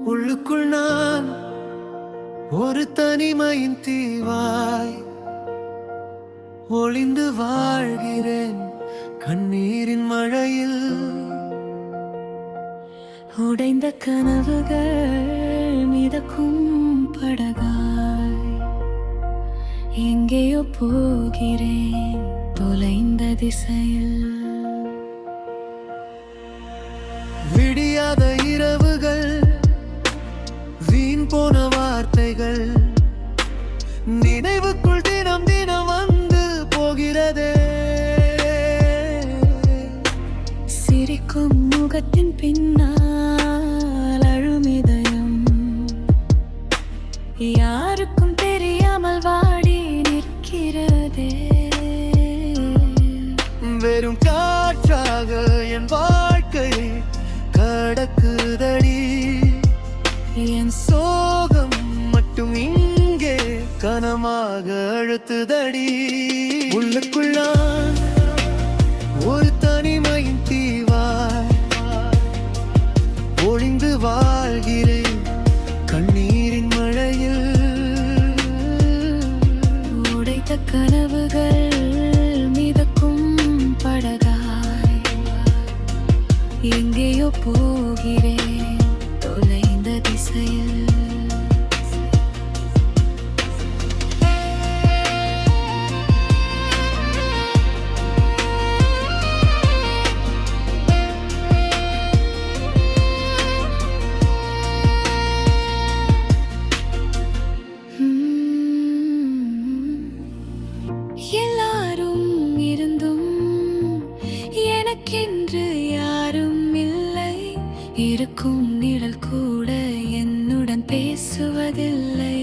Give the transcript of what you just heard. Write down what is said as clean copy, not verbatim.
உள்ளுக்குள் நான் ஒரு தனிமையின் தீவாய் ஒளிந்து வாழ்கிறேன் கண்ணீரின் மழையில். உடைந்த கனவுகள் மிதக்கும் படகாய் எங்கேயோ போகிறேன் தொலைந்த திசையில். விடியாத இரவுகள், வீண் போன வார்த்தைகள் நினைவுக்குள் தினம் தினம் வந்து போகிறதே. சிரிக்கும் முகத்தின் பின்னால் அழும் இதயம் யாருக்கும் தெரியாமல் வாடி நிற்கிறதே. வெறும் காற்றாக என் வாழ்க்கை கடக்குதடி. என் சோகம் மட்டும் இங்கே கனமாக அழுத்துதடி. உள்ளுக்குள் நான் ஒரு தனிமையின் தீவாய் ஒளிந்து வாழ்கிறேன் கண்ணீரின் மழையில். உடைத்த கனவுகள் மிதக்கும் படகாய் எங்கேயோ போகிறேன் தொலைந்த திசையில். எல்லாரும் இருந்தும் எனக்கென்று யாரும் இல்லை. இருக்கும் நிழல் கூட என்னுடன் பேசுவதில்லை.